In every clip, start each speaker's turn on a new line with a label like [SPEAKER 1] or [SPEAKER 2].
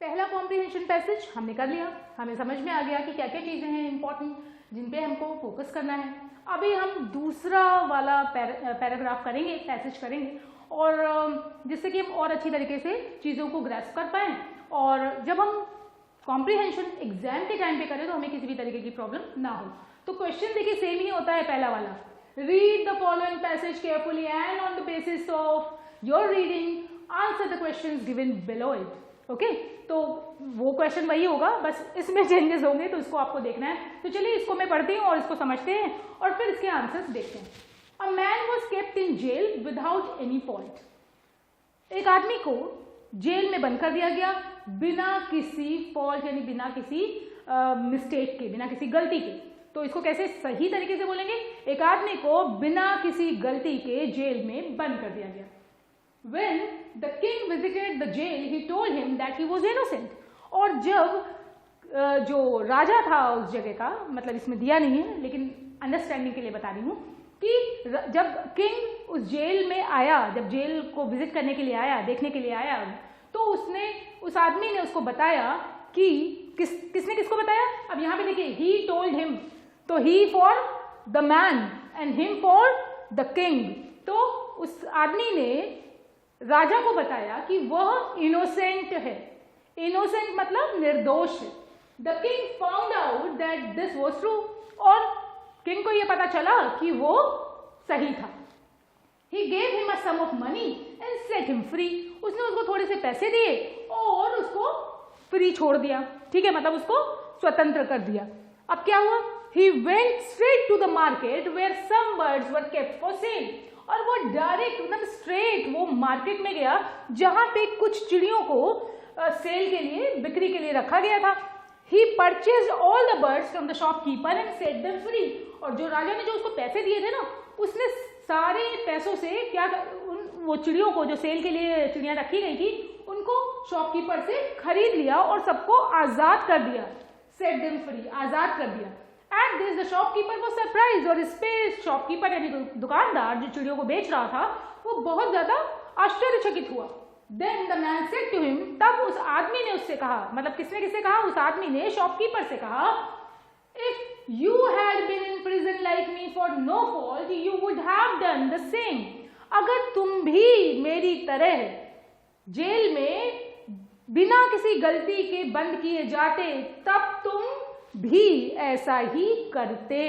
[SPEAKER 1] पहला comprehension passage हमने कर लिया, हमें समझ में आ गया कि क्या क्या चीजें हैं इंपॉर्टेंट जिन पे हमको फोकस करना है। अभी हम दूसरा वाला पैराग्राफ करेंगे, पैसेज करेंगे, और जिससे कि हम और अच्छी तरीके से चीज़ों को ग्रैस्प कर पाएँ, और जब हम कॉम्प्रिहेंशन एग्जाम के टाइम पे करें तो हमें किसी भी तरीके की प्रॉब्लम ना हो। तो क्वेश्चन देखिए सेम ही होता है पहला वाला, read the following passage carefully and on the basis of your reading answer the questions given below it. Okay, तो वो क्वेश्चन वही होगा, बस इसमें चेंजेस होंगे, तो इसको आपको देखना है। तो चलिए इसको मैं पढ़ती हूँ और इसको समझते हैं और फिर इसके आंसर्स देखते हैं। A man was kept in jail without any fault. एक आदमी को जेल में बंद कर दिया गया बिना किसी फॉल्ट, यानी बिना किसी मिस्टेक के, बिना किसी गलती के। तो इसको कैसे सही तरीके से बोलेंगे, एक आदमी को बिना किसी गलती के जेल में बंद कर दिया गया। When the king visited the jail, he told him that he was innocent. और जब जो राजा था उस जगह का, मतलब इसमें दिया नहीं है लेकिन अंडरस्टैंडिंग के लिए बता रही हूँ, कि जब किंग उस जेल में आया, जब जेल को विजिट करने के लिए आया, देखने के लिए आया, तो उसने, उस आदमी ने उसको बताया कि किसने किसको बताया। अब यहाँ पे देखिए, he told him, तो he for the man and him for the king। तो उस आदमी ने राजा को बताया कि वह इनोसेंट है। इनोसेंट मतलब निर्दोष है। The king found out that this was true, और किंग को यह पता चला कि वो सही था। He gave him a sum of money and set him free. उसने उसको थोड़े से पैसे दिए और उसको फ्री छोड़ दिया, ठीक है, मतलब उसको स्वतंत्र कर दिया। अब क्या हुआ, he went straight to the market where some birds were kept for sale. और वो डायरेक्ट, मतलब स्ट्रेट वो मार्केट में गया जहां पे कुछ चिड़ियों को सेल के लिए, बिक्री के लिए रखा गया था। He purchase all the birds from the shopkeeper and set them free. और जो राजा ने जो उसको पैसे दिए थे ना, उसने सारे पैसों से क्या, वो चिड़ियों को, जो सेल के लिए चिड़ियां रखी गई थी, उनको शॉपकीपर से खरीद लिया और सबको आजाद कर दिया। सेट देम फ्री, आजाद कर दिया। At this, the shopkeeper was surprised, और इस पे शॉपकीपर यानी दुकानदार जो चिड़ियों को बेच रहा था, वो बहुत ज्यादा आश्चर्यचकित हुआ। Then the man said to him, तब उस आदमी ने उससे कहा, मतलब किसने कहा, उस आदमी ने शॉपकीपर से कहा, If you had been in prison like me for no fault, you would have done the same. अगर तुम भी मेरी तरह जेल में बिना किसी गलती के बंद किए जाते, तब तुम भी ऐसा ही करते।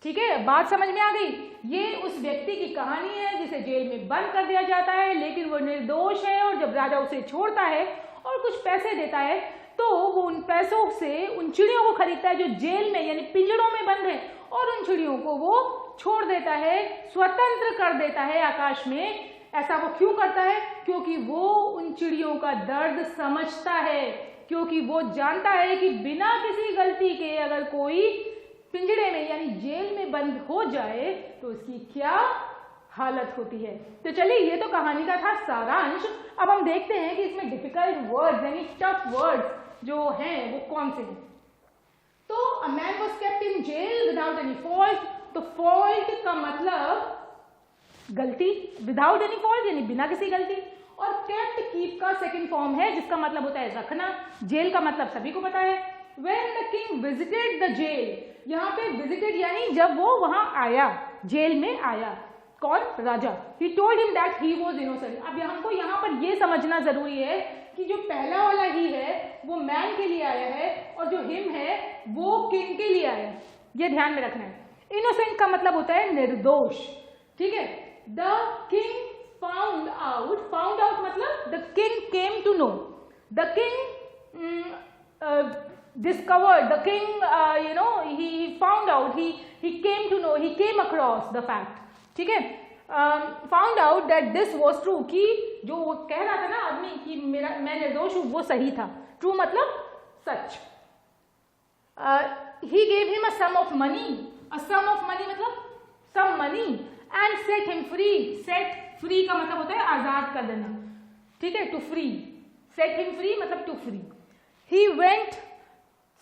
[SPEAKER 1] ठीक है, बात समझ में आ गई। ये उस व्यक्ति की कहानी है जिसे जेल में बंद कर दिया जाता है, लेकिन वो निर्दोष है, और जब राजा उसे छोड़ता है और कुछ पैसे देता है, तो वो उन पैसों से उन चिड़ियों को खरीदता है जो जेल में यानी पिंजड़ों में बंद है, और उन चिड़ियों को वो छोड़ देता है, स्वतंत्र कर देता है आकाश में। ऐसा वो क्यों करता है, क्योंकि वो उन चिड़ियों का दर्द समझता है, क्योंकि वो जानता है कि बिना किसी गलती के अगर कोई पिंजड़े में यानी जेल में बंद हो जाए तो उसकी क्या हालत होती है। तो चलिए, ये तो कहानी का था सारांश। अब हम देखते हैं कि इसमें डिफिकल्ट वर्ड्स यानी टफ वर्ड्स जो हैं वो कौन से हैं। तो a man was kept in jail without any fault. तो फॉल्ट का मतलब गलती, विदाउट एनी फॉल्ट यानी बिना किसी गलती, और केप्ट कीप का सेकंड फॉर्म है जिसका मतलब होता है रखना। जेल का मतलब सभी को पता है। When the king visited the jail, यहाँ पे visited यानी जब वो वहां आया, जेल में आया, कौन, राजा। He told him that he was innocent। अब हमको यहाँ पर ये समझना जरूरी है कि जो पहला वाला ही है वो मैन के लिए आया है, और जो हिम है वो किंग के लिए आया है, ये ध्यान में रखना है। इनोसेंट का मतलब होता है निर्दोष, ठीक है। द किंग found out मतलब the king came to know, the king discovered, the king he found out, he came to know, he came across the fact, ठीक है। found out that this was true, कि जो वो कह रहा था ना आदमी कि मैं निर्दोष हूं, वो सही था। ट्रू मतलब सच। he gave him a sum of money, a sum of money मतलब some money, and set him free, set free का मतलब होता है आजाद कर देना, ठीक है, to free. Set him free मतलब to free. He went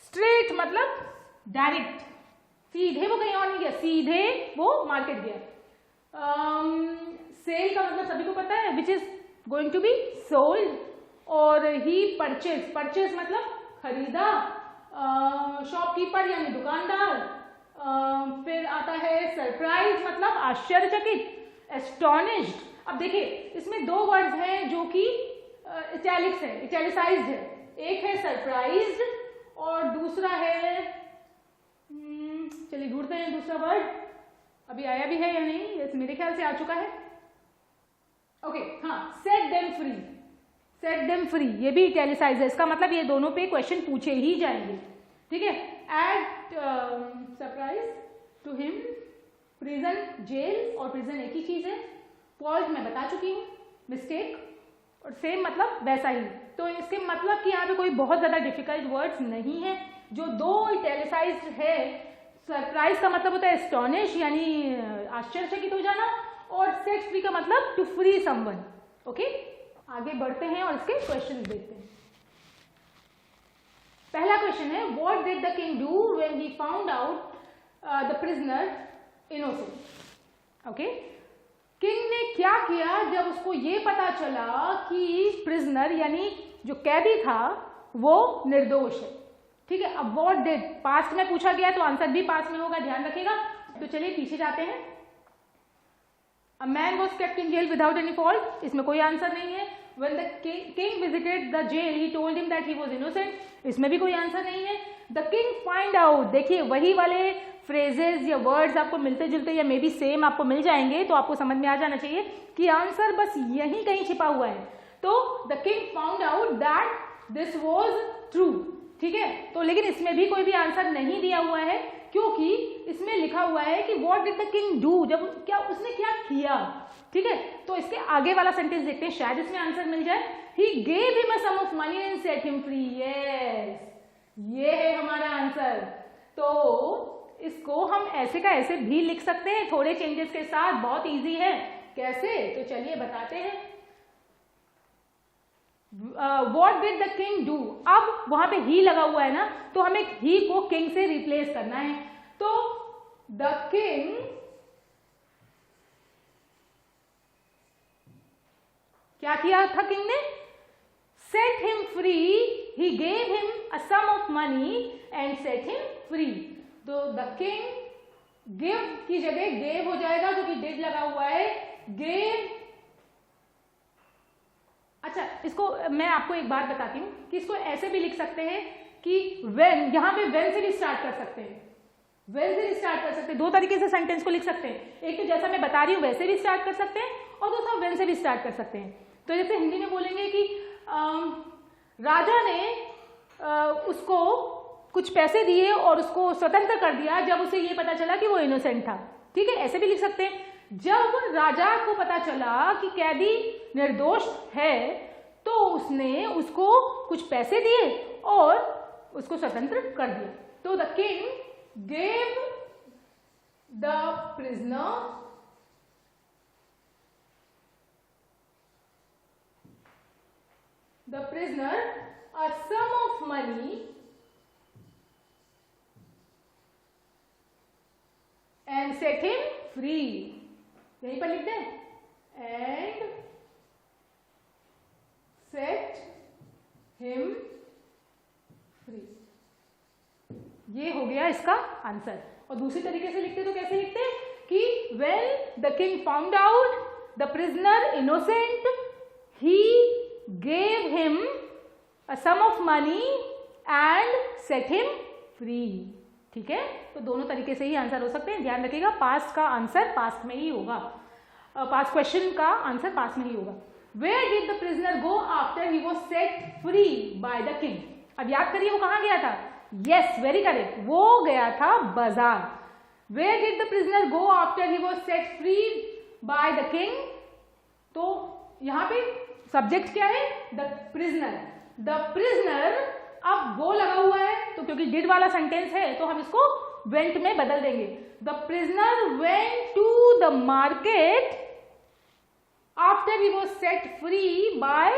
[SPEAKER 1] straight मतलब डायरेक्ट, सीधे वो कहीं और नहीं गया, सीधे वो मार्केट गया। सेल का मतलब सभी को पता है, which is going to be sold. और ही परचेज, परचेज मतलब खरीदा, शॉपकीपर यानी दुकानदार, फिर आता है सरप्राइज मतलब आश्चर्यचकित, एस्टोनिश्ड। अब देखिए इसमें दो वर्ड्स हैं जो कि इटैलिक्स है, इटैलिसाइज्ड है। एक है सरप्राइज्ड और दूसरा है, चलिए ढूंढते हैं दूसरा वर्ड, अभी आया भी है या नहीं, मेरे ख्याल से आ चुका है। ओके, हाँ, set them free, set them free, ये भी इटैलिसाइज्ड है। इसका मतलब ये दोनों पे क्वेश्चन पूछे ही जाएंगे, ठीक है। At surprise to him, prison jail और प्रिजन एक ही चीज है। फॉल्ट मैं बता चुकी हूँ, मिस्टेक, और सेम मतलब वैसा ही। तो इसके मतलब कि यहाँ पे कोई बहुत ज्यादा डिफिकल्ट वर्ड्स नहीं है। जो दो इटैलिसाइज्ड है, सरप्राइज का मतलब होता है एस्टोनिश यानी आश्चर्यचकित हो जाना, और सेट फ्री का मतलब टू फ्री समवन। ओके, आगे बढ़ते हैं और इसके क्वेश्चन देखते हैं। पहला क्वेश्चन है, what did the king do when he found out the prisoner innocent. Okay, king ने क्या किया जब उसको ये पता चला कि प्रिजनर यानी जो कैदी था वो निर्दोष है, ठीक है। अब व्हाट डिड पास्ट में पूछा गया तो आंसर भी पास्ट में होगा, ध्यान रखिएगा। तो चलिए पीछे जाते हैं। A man was kept in jail without any fault, इसमें कोई आंसर नहीं है। When the king visited the jail, he told him that he was innocent, इसमें भी कोई आंसर नहीं है। The king find out, देखिए वही वाले फ्रेजेस या वर्ड्स आपको मिलते जुलते या मे बी सेम आपको मिल जाएंगे, तो आपको समझ में आ जाना चाहिए कि आंसर बस यहीं कहीं छिपा हुआ है। तो the king found out that this was true, ठीक है। तो लेकिन इसमें भी कोई भी आंसर नहीं दिया हुआ है, क्योंकि इसमें लिखा हुआ है कि what did the king do, जब क्या उसने क्या किया, ठीक है। तो इसके आगे वाला सेंटेंस देखते हैं, शायद इसमें आंसर मिल जाए। He gave him a sum of money and set him free, yes, ये है हमारा आंसर। तो इसको हम ऐसे का ऐसे भी लिख सकते हैं थोड़े चेंजेस के साथ, बहुत इजी है। कैसे, तो चलिए बताते हैं। What did the king do, अब वहां पे ही लगा हुआ है ना, तो हमें ही को किंग से रिप्लेस करना है। तो द किंग क्या किया था किंग ने, set him free, he gave him a sum of money and set him free. तो द किंग, गिव की जगह गेव हो जाएगा क्योंकि डिड लगा हुआ है, गेव। अच्छा, इसको मैं आपको एक बात बताती हूँ कि इसको ऐसे भी लिख सकते हैं कि व्हेन, यहां पे व्हेन से भी स्टार्ट कर सकते हैं, व्हेन से भी स्टार्ट कर सकते हैं। दो तरीके से सेंटेंस को लिख सकते हैं, एक तो जैसा मैं बता रही हूं वैसे भी स्टार्ट कर सकते हैं, और दूसरा व्हेन से भी स्टार्ट कर सकते हैं। तो जैसे हिंदी में बोलेंगे कि राजा ने उसको कुछ पैसे दिए और उसको स्वतंत्र कर दिया जब उसे ये पता चला कि वो इनोसेंट था, ठीक है। ऐसे भी लिख सकते हैं, जब राजा को पता चला कि कैदी निर्दोष है तो उसने उसको कुछ पैसे दिए और उसको स्वतंत्र कर दिया। तो the king gave the prisoner a sum of money and set him free, यहीं पर लिख दें, and set him free। ये हो गया इसका आंसर। और दूसरी तरीके से लिखते तो कैसे लिखते कि when the king found out the prisoner innocent, he gave him a sum of money and set him free, ठीक है। तो दोनों तरीके से ही आंसर हो सकते हैं, ध्यान रखिएगा। पास्ट का आंसर पास्ट में ही होगा, पास्ट क्वेश्चन का आंसर पास्ट में ही होगा। Where did the prisoner go after he was set free by the king? अब याद करिए वो कहाँ गया था। Yes, very correct, वो गया था बाजार। Where did the prisoner go after he was set free by the king? तो यहाँ पे सब्जेक्ट क्या है, द प्रिजनर। द प्रिजनर, अब वो लगा हुआ है तो क्योंकि डिड वाला सेंटेंस है तो हम इसको वेंट में बदल देंगे। The prisoner went to the market after he was set free by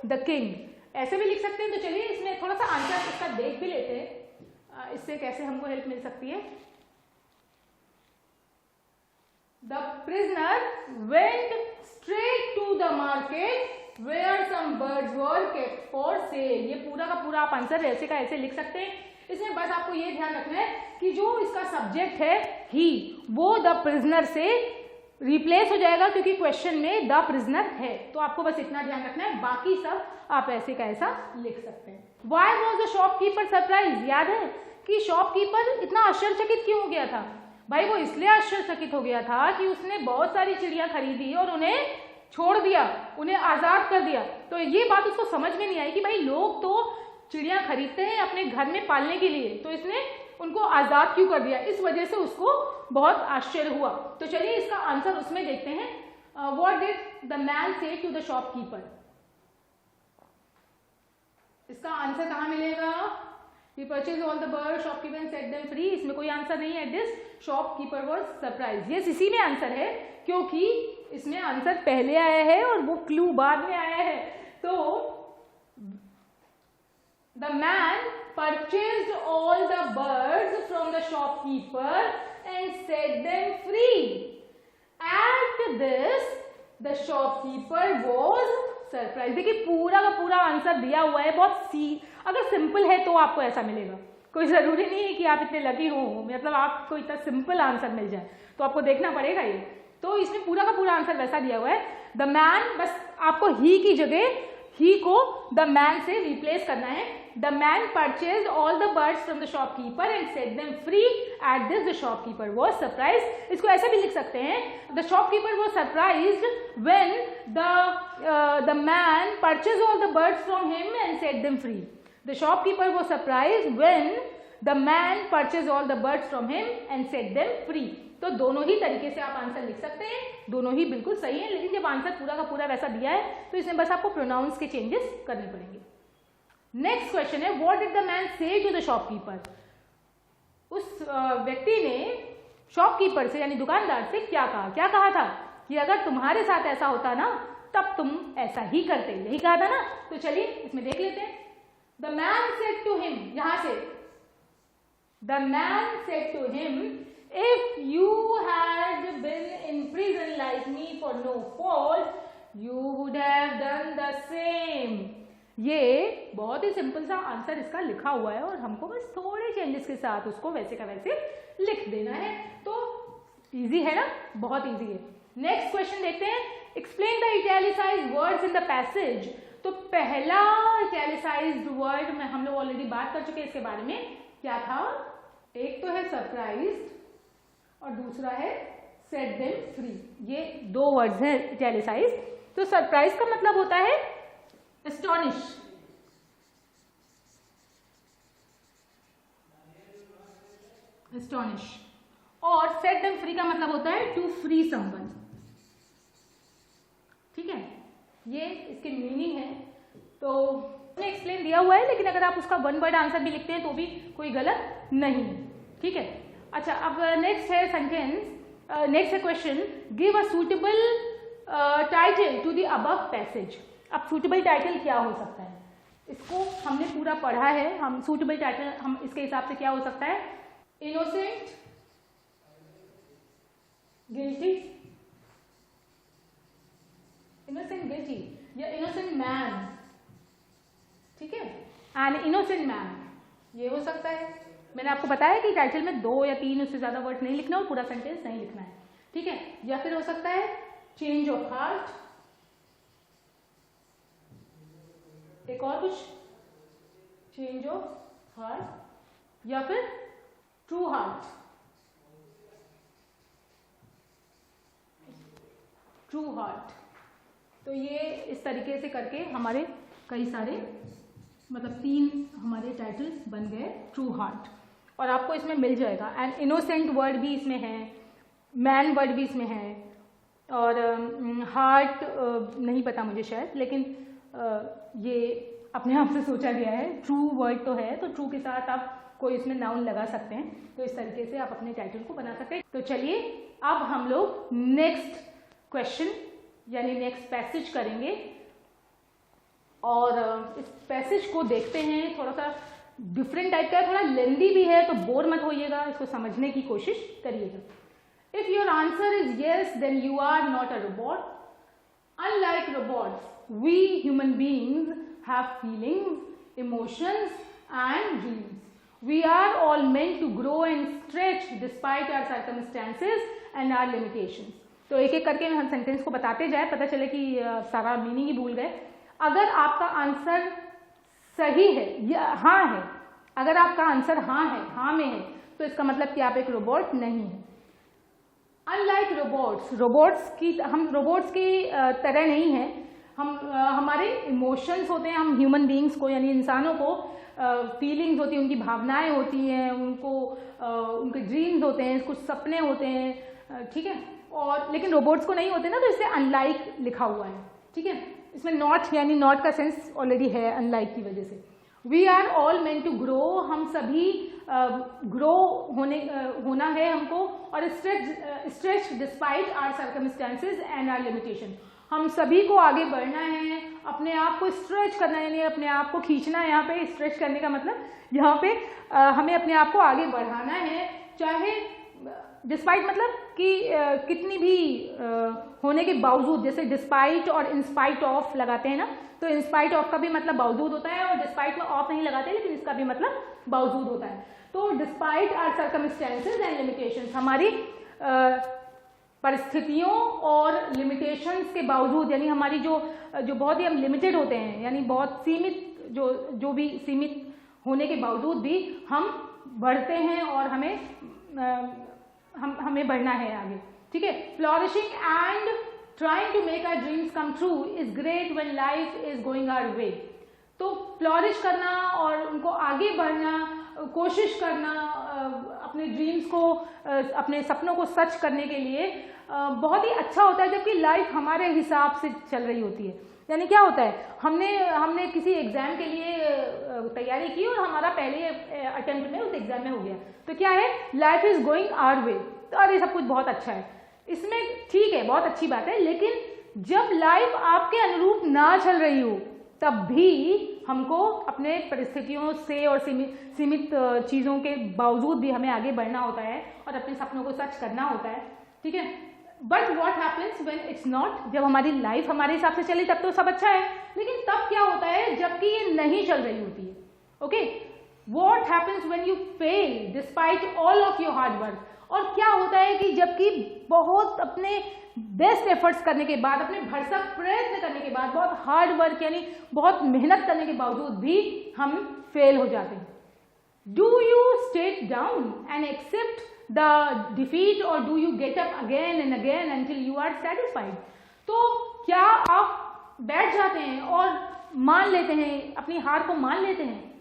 [SPEAKER 1] the king, ऐसे भी लिख सकते हैं। तो चलिए इसमें थोड़ा सा आंसर इसका देख भी लेते हैं, इससे कैसे हमको हेल्प मिल सकती है। The prisoner went straight to the market where some birds were kept for sale। ये पूरा का पूरा आप आंसर ऐसे का ऐसे लिख सकते हैं। इसमें बस आपको ये ध्यान रखना है कि जो इसका सब्जेक्ट है ही, वो द प्रिजनर से रिप्लेस हो जाएगा क्योंकि क्वेश्चन में द प्रिजनर है। तो आपको बस इतना ध्यान रखना है, बाकी सब आप ऐसे का ऐसा लिख सकते हैं। Why was the shopkeeper surprised? याद है कि शॉपकीपर इतना आश्चर्यचकित क्यों हो गया था? भाई वो इसलिए आश्चर्यचकित हो गया था कि उसने बहुत सारी चिड़िया खरीदी और उन्हें छोड़ दिया, उन्हें आजाद कर दिया। तो ये बात उसको समझ में नहीं आई कि भाई लोग तो चिड़िया खरीदते हैं अपने घर में पालने के लिए, तो इसने उनको आजाद क्यों कर दिया। इस वजह से उसको बहुत आश्चर्य हुआ। तो चलिए इसका आंसर उसमें देखते हैं। व्हाट डिड द मैन से टू द शॉपकीपर? इसका आंसर कहाँ मिलेगा? He purchased all the birds, shopkeeper and set them free। इसमें कोई आंसर नहीं है। This shopkeeper was surprised। Yes, इसी में आंसर है क्योंकि इसमें आंसर पहले आया है और वो क्लू बाद में आया है। तो the man purchased all the birds from the shopkeeper and set them free। At this the shopkeeper was surprise. देखिए पूरा का पूरा आंसर दिया हुआ है, बहुत अगर सिंपल है तो आपको ऐसा मिलेगा। कोई जरूरी नहीं है कि आप इतने लकी हो, मतलब आपको इतना सिंपल आंसर मिल जाए, तो आपको देखना पड़ेगा ये। तो इसमें पूरा का पूरा आंसर वैसा दिया हुआ है। द मैन, बस आपको ही की जगह ही को द मैन से रिप्लेस करना है। The man purchase all the birds from the shopkeeper and set them free. At this the shopkeeper was surprised. इसको ऐसा भी लिख सकते हैं, the shopkeeper was surprised when the man purchase all the birds from him and set them free. The shopkeeper was surprised when the man purchase all the birds from him and set them free. तो दोनों ही तरीके से आप answer लिख सकते हैं, दोनों ही बिल्कुल सही है। लेकिन जब आंसर पूरा का पूरा वैसा दिया है तो इसमें बस आपको प्रोनाउंस के चेंजेस करने पड़ेंगे। नेक्स्ट क्वेश्चन है, व्हाट डिड द मैन से टू द शॉपकीपर? उस व्यक्ति ने शॉपकीपर से यानी दुकानदार से क्या कहा? क्या कहा था कि अगर तुम्हारे साथ ऐसा होता ना तब तुम ऐसा ही करते, यही कहा था ना। तो चलिए इसमें देख लेते हैं। The man said to him, यहां से the man said to him, if you had been in prison like me for no fault, you would have done the same। ये बहुत ही सिंपल सा आंसर इसका लिखा हुआ है और हमको बस थोड़े चेंजेस के साथ उसको वैसे का वैसे लिख देना है। तो इजी है ना, बहुत इजी है। नेक्स्ट क्वेश्चन देखते हैं, explain the italicised words in the passage. तो पहला इटैलिसाइज्ड वर्ड में हम लोग ऑलरेडी बात कर चुके हैं इसके बारे में। क्या था? एक तो है सरप्राइज्ड और दूसरा है सेट देम फ्री। ये दो वर्ड्स हैं इटैलिसाइज। तो सरप्राइज का मतलब होता है एस्टोनिश, एस्टोनिश, और सेट देम फ्री का मतलब होता है टू फ्री समवन। ठीक है, ये इसके मीनिंग है। तो एक्सप्लेन दिया हुआ है, लेकिन अगर आप उसका वन वर्ड आंसर भी लिखते हैं तो भी कोई गलत नहीं। ठीक है, अच्छा अब नेक्स्ट है सेंटेंस, नेक्स्ट है question, give a suitable title to the above passage. अब सूटेबल टाइटल क्या हो सकता है? इसको हमने पूरा पढ़ा है। हम सूटेबल टाइटल हम इसके हिसाब से क्या हो सकता है? इनोसेंट, गिल्टी, इनोसेंट गिल्टी या इनोसेंट मैन। ठीक है, एन इनोसेंट मैन, ये हो सकता है। मैंने आपको बताया कि टाइटल में 2 या 3 उससे ज्यादा वर्ड नहीं लिखना और पूरा सेंटेंस नहीं लिखना है। ठीक है, या फिर हो सकता है चेंज ऑफ हार्ट, एक और कुछ, चेंज ऑफ हार्ट, या फिर ट्रू हार्ट, ट्रू हार्ट। तो ये इस तरीके से करके हमारे कई सारे मतलब 3 हमारे टाइटल बन गए ट्रू हार्ट, और आपको इसमें मिल जाएगा। एंड इनोसेंट वर्ड भी इसमें है, मैन वर्ड भी इसमें है, और हार्ट नहीं पता मुझे शायद, लेकिन ये अपने आप से सोचा गया है। ट्रू वर्ड तो है, तो ट्रू के साथ आप कोई इसमें नाउन लगा सकते हैं। तो इस तरीके से आप अपने टाइटल को बना सकते हैं। तो चलिए अब हम लोग नेक्स्ट क्वेश्चन यानी नेक्स्ट पैसेज करेंगे, और इस पैसेज को देखते हैं। थोड़ा सा डिफरेंट टाइप का है, थोड़ा लेंदी भी है, तो बोर मत होइएगा, इसको समझने की कोशिश करिएगा। If your answer is yes then you are not a robot. Unlike robots we human beings have feelings, emotions and dreams. We are all meant to grow and stretch despite our circumstances and our limitations. तो एक एक करके हम sentence को बताते जाए, पता चले कि सारा मीनिंग ही भूल गए। अगर आपका आंसर सही है या हाँ है, अगर आपका आंसर हाँ है, हाँ में है, तो इसका मतलब कि आप एक रोबोट नहीं है। अनलाइक रोबोट्स, हम रोबोट्स की तरह नहीं है। हमारे इमोशंस होते हैं, हम ह्यूमन बीइंग्स को यानी इंसानों को फीलिंग्स होती हैं, उनकी भावनाएं होती हैं, उनको उनके ड्रीम्स होते हैं, कुछ सपने होते हैं, ठीक है। और लेकिन रोबोट्स को नहीं होते ना, तो इसलिए अनलाइक लिखा हुआ है, ठीक है। इसमें नॉट यानी नॉट का सेंस ऑलरेडी है अनलाइक की वजह से। We are all meant to grow, हम सभी ग्रो होना है हमको, और stretch despite our circumstances and our limitation. हम सभी को आगे बढ़ना है, अपने आप को स्ट्रेच करना है, यानी अपने आप को खींचना है। यहाँ पे स्ट्रेच करने का मतलब यहाँ पे हमें अपने आप को आगे बढ़ाना है, चाहे डिस्पाइट मतलब कि कितनी भी होने के बावजूद, जैसे डिस्पाइट और इंस्पाइट ऑफ लगाते हैं ना, तो इंस्पाइट ऑफ का भी मतलब बावजूद होता है, और डिस्पाइट में ऑफ नहीं लगाते, लेकिन इसका भी मतलब बावजूद होता है। तो despite our circumstances and limitations, हमारी परिस्थितियों और लिमिटेशंस के बावजूद, यानी हमारी जो बहुत ही हम लिमिटेड होते हैं, यानी बहुत सीमित, जो भी सीमित होने के बावजूद भी हम बढ़ते हैं और हमें बढ़ना है आगे, ठीक है। Flourishing and trying to make our dreams come true is great when life is going our way. तो फ्लॉरिश करना और उनको आगे बढ़ना, कोशिश करना, अपने ड्रीम्स को, अपने सपनों को सच करने के लिए बहुत ही अच्छा होता है जबकि लाइफ हमारे हिसाब से चल रही होती है। यानी क्या होता है, हमने किसी एग्जाम के लिए तैयारी की और हमारा पहले अटेम्प्ट में उस एग्जाम में हो गया, तो क्या है, life is going our way, तो अरे सब कुछ बहुत अच्छा है, इसमें ठीक है, बहुत अच्छी बात है। लेकिन जब लाइफ आपके अनुरूप ना चल रही हो, तब भी हमको अपने परिस्थितियों से और सीमित चीज़ों के बावजूद भी हमें आगे बढ़ना होता है और अपने सपनों को सच करना होता है, ठीक है। But what happens when it's not, जब हमारी लाइफ हमारे हिसाब से चली तब तो सब अच्छा है, लेकिन तब क्या होता है जबकि ये नहीं चल रही होती है, okay. What happens when you fail despite all of your hard work, और क्या होता है कि जबकि बहुत अपने बेस्ट एफर्ट्स करने के बाद, अपने भरसक प्रयत्न करने के बाद, बहुत हार्ड वर्क यानी बहुत मेहनत करने के बावजूद भी हम फेल हो जाते हैं। Do you stay down and accept the defeat, और do you get up again and again until you are satisfied. तो क्या आप बैठ जाते हैं और मान लेते हैं, अपनी हार को मान लेते हैं,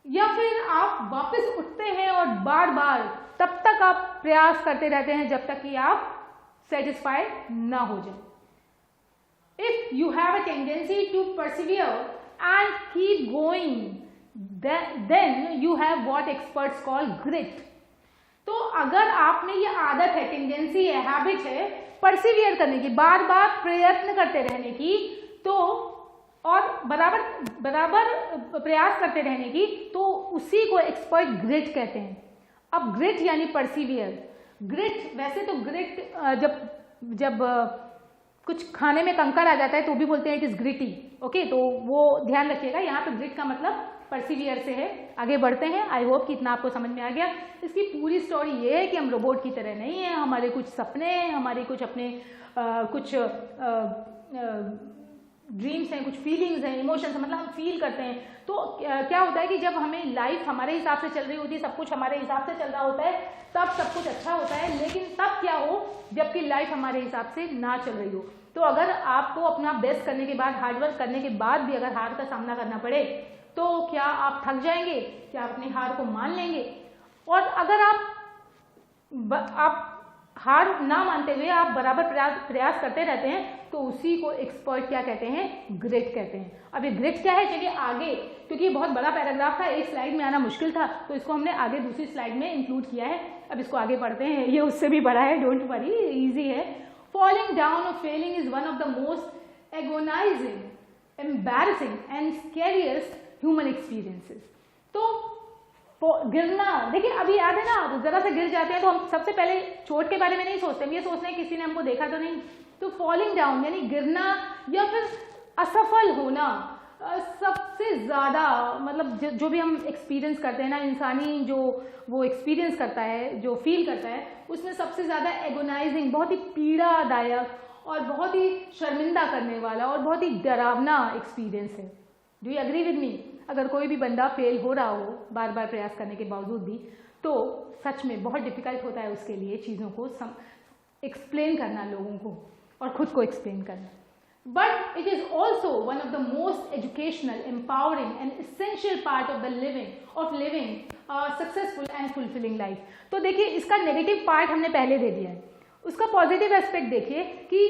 [SPEAKER 1] या फिर आप वापस उठते हैं और बार बार तब तक आप प्रयास करते रहते हैं जब तक कि आप सेटिस्फाइड ना हो जाए। If you have a tendency to persevere and keep going, then you have what experts call grit. तो अगर आप में ये आदत है, टेंडेंसी है, हैबिट है परसिवियर करने की, बार बार प्रयत्न करते रहने की, तो और बराबर प्रयास करते रहने की, तो उसी को एक्सपर्ट ग्रिट कहते हैं। अब ग्रिट यानी परसिवियर। ग्रिट, वैसे तो ग्रिट जब कुछ खाने में कंकर आ जाता है तो भी बोलते हैं इट इज ग्रिटी, ओके, तो वो ध्यान रखिएगा। यहाँ पे ग्रिट का मतलब परसिवियर से है। आगे बढ़ते हैं, आई होप कि इतना आपको समझ में आ गया। इसकी पूरी स्टोरी ये है कि हम रोबोट की तरह नहीं है, हमारे कुछ सपने हैं, हमारे कुछ अपने कुछ ड्रीम्स हैं, कुछ फीलिंग्स हैं, इमोशंस, मतलब हम फील करते हैं। तो क्या होता है कि जब हमें लाइफ हमारे हिसाब से चल रही होती है, सब कुछ हमारे हिसाब से चल रहा होता है, तब सब कुछ अच्छा होता है। लेकिन तब क्या हो जबकि लाइफ हमारे हिसाब से ना चल रही हो। तो अगर आपको अपना बेस्ट करने के बाद, हार्डवर्क करने के बाद भी अगर हार का सामना करना पड़े, तो क्या आप थक जाएंगे? क्या आप अपनी हार को मान लेंगे? और अगर आप हार ना मानते हुए आप बराबर प्रयास करते रहते हैं, तो उसी को एक्सपर्ट क्या कहते हैं? ग्रिट कहते हैं। अब ये ग्रिट क्या है, चलिए आगे, क्योंकि ये बहुत बड़ा पैराग्राफ था, एक स्लाइड में आना मुश्किल था, तो इसको हमने आगे दूसरी स्लाइड में इंक्लूड किया है। अब इसको आगे पढ़ते हैं, ये उससे भी बड़ा है, डोंट वरी, इजी है। फॉलिंग डाउन और failing is one of the most agonising, embarrassing and scariest human experiences. तो गिरना, देखिए अभी याद है ना, जरा से गिर जाते हैं तो हम सबसे पहले चोट के बारे में नहीं सोचते, हम ये सोचते हैं किसी ने हमको देखा तो नहीं। तो फॉलिंग डाउन यानी गिरना, या फिर असफल होना सबसे ज़्यादा, मतलब जो भी हम एक्सपीरियंस करते हैं ना, इंसानी जो वो एक्सपीरियंस करता है, जो फील करता है, उसमें सबसे ज़्यादा एगोनाइजिंग, बहुत ही पीड़ादायक और बहुत ही शर्मिंदा करने वाला और बहुत ही डरावना एक्सपीरियंस है। Do you agree with me? अगर कोई भी बंदा फेल हो रहा हो बार बार प्रयास करने के बावजूद भी, तो सच में बहुत डिफिकल्ट होता है उसके लिए चीज़ों को एक्सप्लेन करना लोगों को और खुद को एक्सप्लेन करना। But it is also one of the most educational, empowering and essential part of living a successful and fulfilling life. तो देखिए, इसका नेगेटिव पार्ट हमने पहले दे दिया है, उसका पॉजिटिव एस्पेक्ट देखिए कि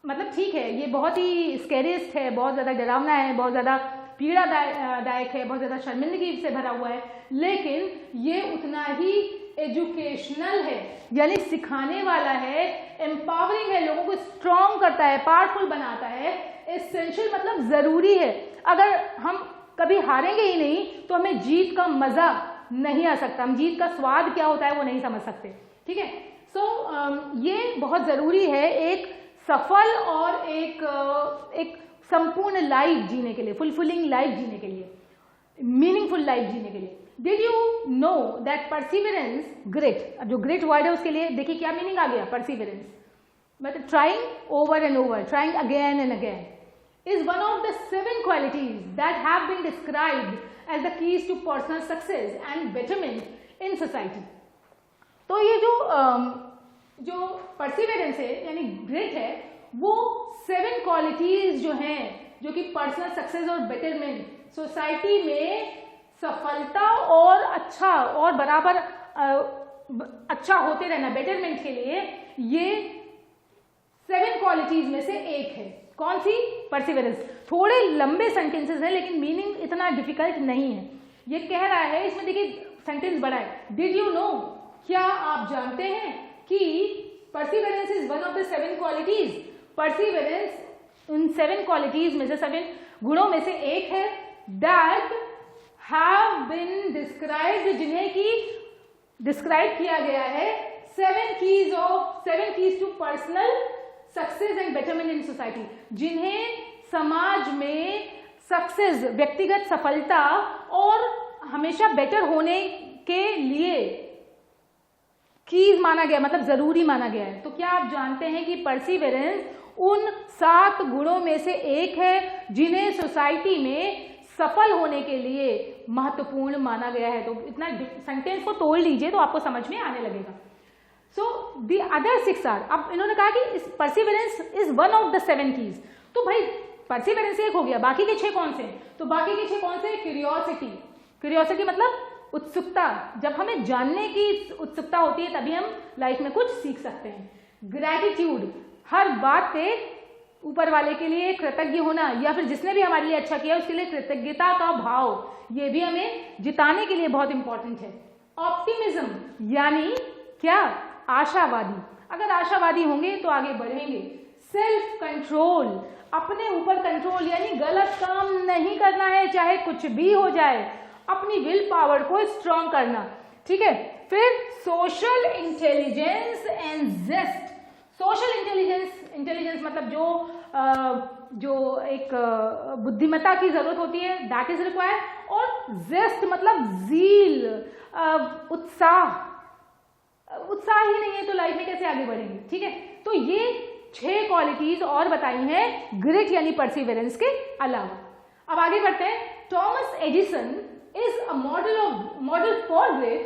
[SPEAKER 1] मतलब ठीक है, ये बहुत ही स्कैरियस्ट है, बहुत ज़्यादा डरावना है, बहुत ज़्यादा पीड़ादायक है, बहुत ज़्यादा शर्मिंदगी से भरा हुआ है, लेकिन ये उतना ही एजुकेशनल है, यानी सिखाने वाला है, एम्पावरिंग है, लोगों को स्ट्रॉन्ग करता है, पावरफुल बनाता है, एसेंशियल मतलब ज़रूरी है। अगर हम कभी हारेंगे ही नहीं तो हमें जीत का मज़ा नहीं आ सकता, हम जीत का स्वाद क्या होता है वो नहीं समझ सकते, ठीक है। सो ये बहुत ज़रूरी है एक सफल और एक संपूर्ण लाइफ जीने के लिए, फुलफिलिंग लाइफ जीने के लिए, मीनिंगफुल लाइफ जीने के लिए। Did you know that perseverance, grit, जो ग्रिट वर्ड है उसके लिए देखिए क्या मीनिंग आ गया, परसिवरेंस मतलब trying over and over, trying again and again, is one of the 7 qualities that have been described as the keys to personal success and betterment in society. तो ये जो परसिवरेंस है यानी ग्रिट है, वो 7 qualities जो हैं जो कि पर्सनल सक्सेस और बेटरमेंट, सोसाइटी में सफलता और अच्छा और बराबर अच्छा होते रहना, बेटरमेंट के लिए ये 7 क्वालिटीज में से एक है। कौन सी? परसिवरेंस। थोड़े लंबे सेंटेंसेस हैं लेकिन मीनिंग इतना डिफिकल्ट नहीं है। ये कह रहा है, इसमें देखिए सेंटेंस बड़ा है, डिड यू नो, क्या आप जानते हैं कि perseverance is one of the 7 qualities, perseverance उन 7 क्वालिटीज में से, 7 गुणों में से एक है, दैट हैव बीन डिस्क्राइब्ड, जिन्हें की डिस्क्राइब किया गया है 7 keys to personal success and betterment in society, जिन्हें समाज में सक्सेस, व्यक्तिगत सफलता और हमेशा बेटर होने के लिए कीज माना गया, मतलब जरूरी माना गया है। तो क्या आप जानते हैं कि परसिवरेंस उन 7 गुणों में से एक है जिन्हें सोसाइटी में सफल होने के लिए महत्वपूर्ण माना गया है। तो इतना सेंटेंस को तोड़ लीजिए तो आपको समझ में आने लगेगा। सो द अदर 6 आर, अब इन्होंने कहा कि perseverance is one of the 7 keys, तो भाई परसिवरेंस एक हो गया, बाकी के 6 कौन से? तो बाकी के 6 कौन से? क्यूरियोसिटी, क्यूरियोसिटी मतलब उत्सुकता, जब हमें जानने की उत्सुकता होती है तभी हम लाइफ में कुछ सीख सकते हैं। ग्रैटिट्यूड, हर बात पे ऊपर वाले के लिए कृतज्ञ होना, या फिर जिसने भी हमारे लिए अच्छा किया उसके लिए कृतज्ञता का भाव, ये भी हमें जिताने के लिए बहुत इंपॉर्टेंट है। ऑप्टिमिज्म यानी क्या? आशावादी, अगर आशावादी होंगे तो आगे बढ़ेंगे। सेल्फ कंट्रोल, अपने ऊपर कंट्रोल, यानी गलत काम नहीं करना है चाहे कुछ भी हो जाए, अपनी विल पावर को स्ट्रॉन्ग करना, ठीक है। फिर social intelligence and zest, social intelligence मतलब जो एक बुद्धिमत्ता की जरूरत होती है, दैट इज रिक्वायर्ड, और जेस्ट मतलब जील, उत्साह ही नहीं है तो लाइफ में कैसे आगे बढ़ेंगे, ठीक है। तो ये 6 क्वालिटीज और बताई हैं ग्रिट यानी परसिवरेंस के अलावा। अब आगे बढ़ते हैं। Thomas Edison is a model for grit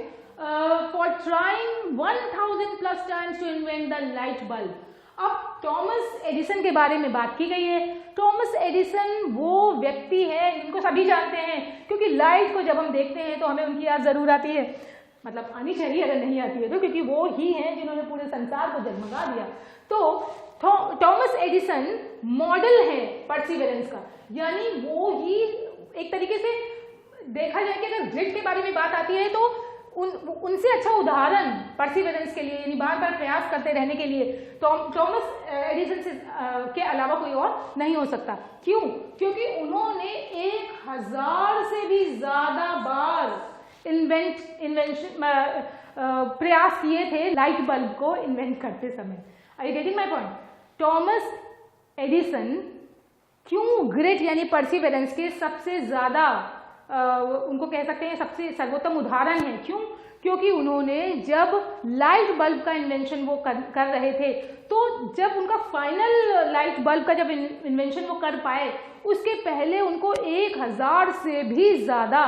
[SPEAKER 1] for trying 1000+ times to invent the light bulb. अब थॉमस एडिसन के बारे में बात की गई है। थॉमस एडिसन वो व्यक्ति है जिनको सभी जानते हैं, क्योंकि लाइट को जब हम देखते हैं तो हमें उनकी याद जरूर आती है, मतलब आनी चाहिए अगर नहीं आती है तो, क्योंकि वो ही हैं जिन्होंने पूरे संसार को जगमगा दिया। तो थॉमस एडिसन मॉडल है परसिवरेंस का, यानी वो ही एक तरीके से देखा जाए कि अगर ग्रिट के बारे में बात आती है तो उनसे अच्छा उदाहरण परसिवरेंस के लिए, यानी बार बार प्रयास करते रहने के लिए थॉमस एडिसन के अलावा कोई और नहीं हो सकता। क्यों? क्योंकि उन्होंने 1000 से भी ज्यादा बार प्रयास किए थे लाइट बल्ब को इन्वेंट करते समय। Are you getting my point? Thomas Edison क्यों ग्रिट यानी परसिवेरेंस के सबसे ज्यादा उनको कह सकते हैं सबसे सर्वोत्तम उदाहरण है। क्यों? क्योंकि उन्होंने जब लाइट बल्ब का इन्वेंशन वो कर रहे थे, तो जब उनका फाइनल लाइट बल्ब का जब इन्वेंशन वो कर पाए, उसके पहले उनको 1000 से भी ज्यादा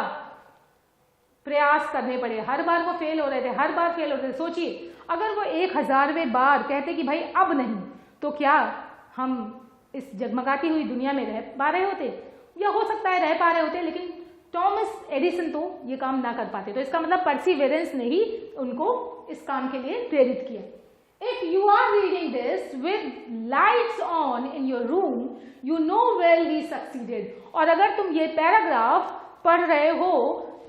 [SPEAKER 1] प्रयास करने पड़े। हर बार वो फेल हो रहे थे, हर बार फेल हो रहे थे। सोचिए अगर वो 1000वें बार कहते कि भाई अब नहीं, तो क्या हम इस जगमगाती हुई दुनिया में रह पा रहे होते? या हो सकता है रह पा रहे होते, लेकिन थॉमस एडिसन तो ये काम ना कर पाते। तो इसका मतलब परसिवेरेंस ने ही उनको इस काम के लिए प्रेरित किया। If you are reading this with lights on in your room, you know well he succeeded. और अगर तुम ये पैराग्राफ पढ़ रहे हो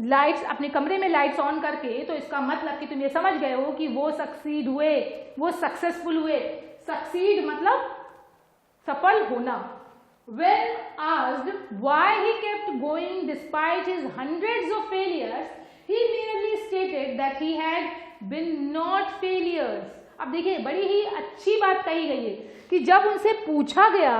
[SPEAKER 1] लाइट्स अपने कमरे में लाइट्स ऑन करके, तो इसका मतलब कि तुम ये समझ गए हो कि वो सक्सीड हुए, वो सक्सेसफुल हुए। सक्सीड मतलब सफल होना। When asked why he kept going despite his hundreds of failures, he merely stated that he had been not failures. अब देखिए बड़ी ही अच्छी बात कही गई है कि जब उनसे पूछा गया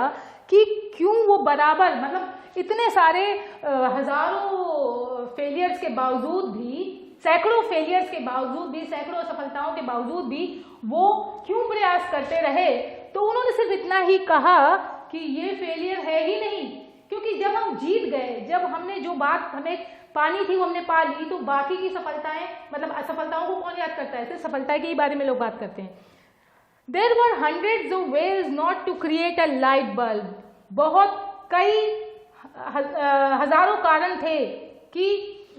[SPEAKER 1] कि क्यों वो बराबर, मतलब इतने सारे हजारों फेलियर्स के बावजूद भी, सैकड़ों फेलियर्स के बावजूद भी, सैकड़ों असफलताओं के बावजूद भी वो क्यों प्रयास करते रहे, तो उन्होंने सिर्फ इतना ही कहा कि ये फेलियर है ही नहीं, क्योंकि जब हम जीत गए, जब हमने जो बात हमें पानी थी वो हमने पा ली, तो बाकी की सफलताएं, मतलब असफलताओं को कौन याद करता है? सिर्फ सफलता के ही बारे में लोग बात करते हैं। There were hundreds of ways not to create a light bulb. बहुत कई हजारों कारण थे कि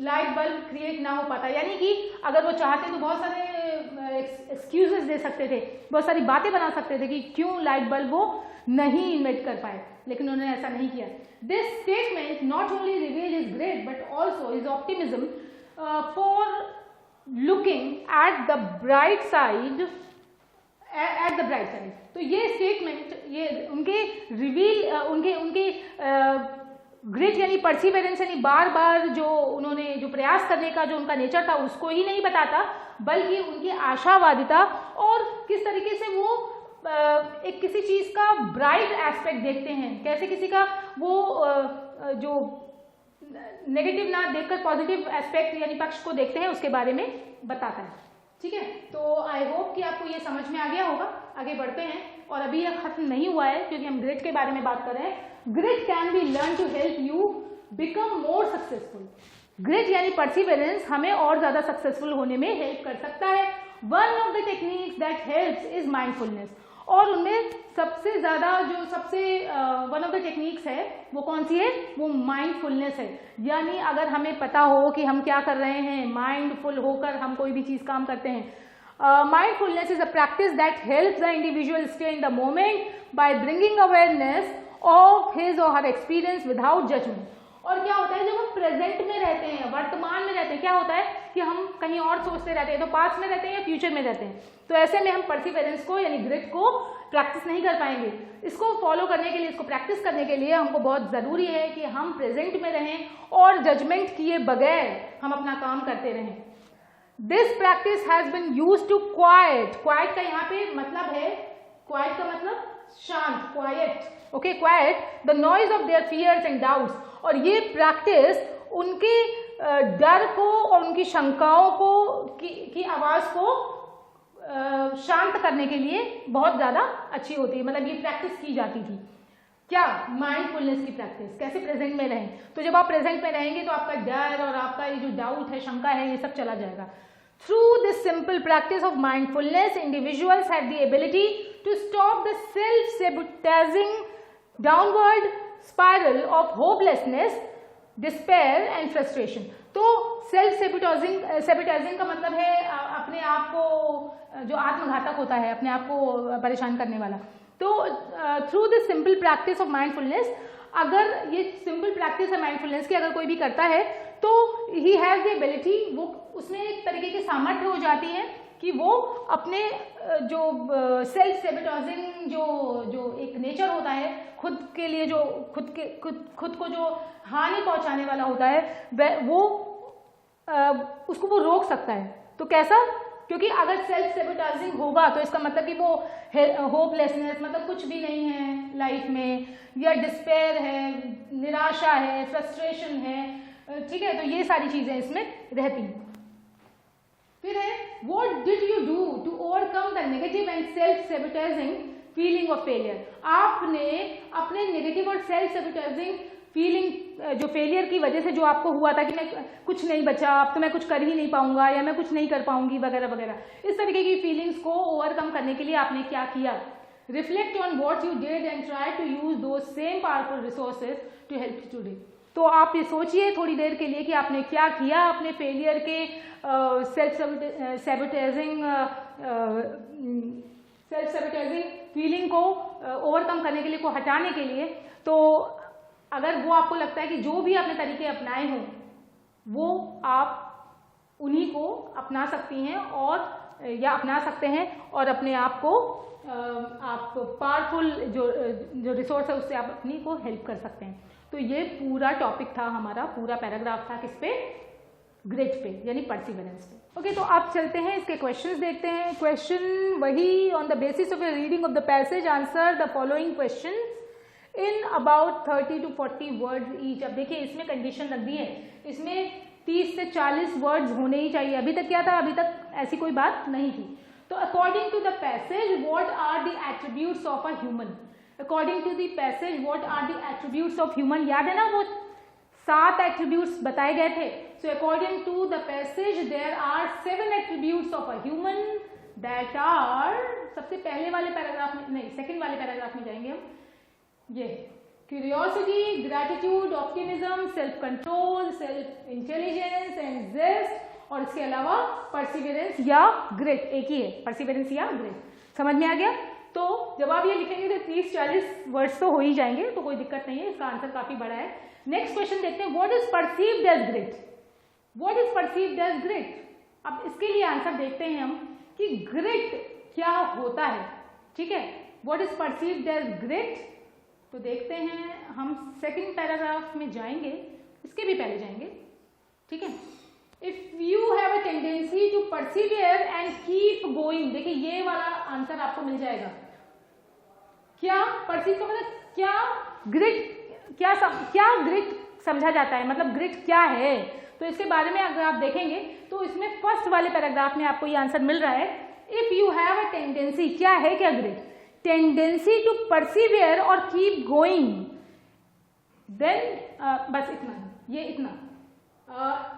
[SPEAKER 1] लाइट बल्ब क्रिएट ना हो पाता। यानी कि अगर वो चाहते तो बहुत सारे एक्सक्यूजेस दे सकते थे, बहुत सारी बातें बना सकते थे कि क्यों लाइट बल्ब वो नहीं इन्वेंट कर पाए, लेकिन उन्होंने ऐसा नहीं किया। This statement not only reveal his great but also his optimism for looking at the bright side, तो ये स्टेटमेंट, ये उनके रिवील, उनके ग्रिट यानी परसिवेरेंस यानी बार बार जो उन्होंने जो प्रयास करने का जो उनका नेचर था उसको ही नहीं बताता, बल्कि उनकी आशावादिता और किस तरीके से वो एक किसी चीज का ब्राइट एस्पेक्ट देखते हैं, कैसे किसी का वो जो नेगेटिव ना देखकर पॉजिटिव एस्पेक्ट यानी पक्ष को देखते हैं, उसके बारे में बताता है। ठीक है, तो आई होप कि आपको ये समझ में आ गया होगा। आगे बढ़ते हैं, और अभी यह खत्म नहीं हुआ है क्योंकि हम ग्रिट के बारे में बात कर रहे हैं। Grit can be learn to help you become more successful. Grit यानी परसिवेरेंस हमें और ज्यादा सक्सेसफुल होने में हेल्प कर सकता है। One of the techniques that helps is mindfulness, और उनमें सबसे ज्यादा जो सबसे वन ऑफ द टेक्निक्स है वो कौन सी है? वो माइंडफुलनेस है। यानी अगर हमें पता हो कि हम क्या कर रहे हैं, माइंडफुल होकर हम कोई भी चीज काम करते हैं। Mindfulness is a practice that helps the individual stay in the moment by bringing awareness of his और हर एक्सपीरियंस विदाउट जजमेंट। और क्या होता है जब हम प्रेजेंट में रहते हैं, वर्तमान में रहते हैं, क्या होता है कि हम कहीं और सोचते रहते हैं, तो पास्ट में रहते हैं या फ्यूचर में रहते हैं, तो ऐसे में हम परसिवेरेंस को यानी ग्रिट को प्रैक्टिस नहीं कर पाएंगे। इसको फॉलो करने के लिए, इसको प्रैक्टिस करने के लिए हमको बहुत जरूरी है कि हम प्रेजेंट में रहें और जजमेंट किए बगैर हम अपना काम करते रहें। This practice has been used to quiet, quiet का यहाँ पे मतलब है, क्वाइट का मतलब शांत, quiet, okay, quiet the noise of their fears and doubts. और ये प्रैक्टिस उनके डर को और उनकी शंकाओं को की आवाज को शांत करने के लिए बहुत ज्यादा अच्छी होती है। मतलब ये प्रैक्टिस की जाती थी। क्या? माइंडफुलनेस की प्रैक्टिस, कैसे प्रेजेंट में रहें। तो जब आप प्रेजेंट में रहेंगे तो आपका डर और आपका ये जो डाउट है, शंका है, ये सब चला जाएगा। Through this simple practice of mindfulness, individuals have the ability to stop the self-sabotaging downward spiral of hopelessness, despair and frustration. तो सेल्फ सेबोटाइजिंग का मतलब है अपने आप को जो आत्मघातक होता है, अपने आप को परेशान करने वाला। तो through this simple practice of mindfulness, अगर ये सिंपल प्रैक्टिस है माइंडफुलनेस की अगर कोई भी करता है तो ही हैज द एबिलिटी, वो उसमें एक तरीके की सामर्थ्य हो जाती है कि वो अपने जो सेल्फ सेबोटाइजिंग जो एक नेचर होता है, खुद के लिए जो खुद को जो हानि पहुंचाने वाला होता है, वो उसको वो रोक सकता है। तो कैसा? क्योंकि अगर सेल्फ सेबोटाइजिंग होगा तो इसका मतलब कि वो होपलेसनेस, मतलब कुछ भी नहीं है लाइफ में, या डिस्पेयर है, निराशा है, फ्रस्ट्रेशन है, ठीक है, तो ये सारी चीजें इसमें रहती हैं। फिर है what did you do to overcome the negative and self sabotaging feeling of failure. आपने अपने नेगेटिव और सेल्फ सेबोटाइजिंग फीलिंग, जो फेलियर की वजह से जो आपको हुआ था कि मैं कुछ नहीं बचा, अब तो मैं कुछ कर ही नहीं पाऊंगा या मैं कुछ नहीं कर पाऊंगी वगैरह वगैरह, इस तरीके की फीलिंग्स को ओवरकम करने के लिए आपने क्या किया। Reflect on what you did and try to use those same powerful resources to help you today. तो आप ये सोचिए थोड़ी देर के लिए कि आपने क्या किया अपने फेलियर के सेल्फ सेबोटाइजिंग फीलिंग को ओवरकम करने के लिए, को हटाने के लिए। तो अगर वो आपको लगता है कि जो भी आपने तरीके अपनाए हों वो आप उन्हीं को अपना सकती हैं और या अपना सकते हैं और अपने आप को आप पावरफुल जो रिसोर्स है उससे आप अपनी को हेल्प कर सकते हैं। तो ये पूरा टॉपिक था हमारा, पूरा पैराग्राफ था किस पे, ग्रिट पे, यानी परसिवरेंस पे। ओके, तो आप चलते हैं इसके क्वेश्चंस देखते हैं। क्वेश्चन वही, on the basis of A reading of the passage answer the following questions in about 30 to 40 words each. अब देखिए इसमें कंडीशन लग दी है, इसमें 30 से 40 वर्ड्स होने ही चाहिए। अभी तक क्या था, अभी तक ऐसी कोई बात नहीं थी। तो according to the passage what are the attributes of a human. According to the passage what are the attributes of human. याद है ना वो 7 एट्रीब्यूट्स बताए गए थे। So according to the passage there are 7 attributes of a human that are, सबसे पहले वाले पैराग्राफ में नहीं, सेकंड वाले पैराग्राफ में जाएंगे हम। ये curiosity, gratitude, optimism, self control, self intelligence and zest, और इसके अलावा परसिवरेंस या ग्रिट, एक ही है, परसिवरेंस या ग्रिट। समझ में आ गया। तो जब आप ये लिखेंगे तो 30-40 वर्ड्स तो हो ही जाएंगे, तो कोई दिक्कत नहीं है, इसका आंसर काफी बड़ा है। नेक्स्ट क्वेश्चन देखते हैं, what is perceived as grit. What is perceived as grit. अब इसके लिए आंसर देखते हैं हम कि ग्रिट क्या होता है। ठीक है, what is perceived as grit. तो देखते हैं हम सेकंड पैराग्राफ में जाएंगे, इसके भी पहले जाएंगे। ठीक है, if you have a tendency to persevere and keep going. देखिए ये वाला आंसर आपको मिल जाएगा। क्या परसीव का मतलब क्या, ग्रिट क्या ग्रिट समझा जाता है, मतलब ग्रिट क्या है। तो इसके बारे में अगर आप देखेंगे तो इसमें फर्स्ट वाले पैराग्राफ में आपको ये आंसर मिल रहा है। If you have a tendency, क्या है क्या ग्रिट, टेंडेंसी टू परसिवियर और कीप गोइंग, देन बस इतना, ये इतना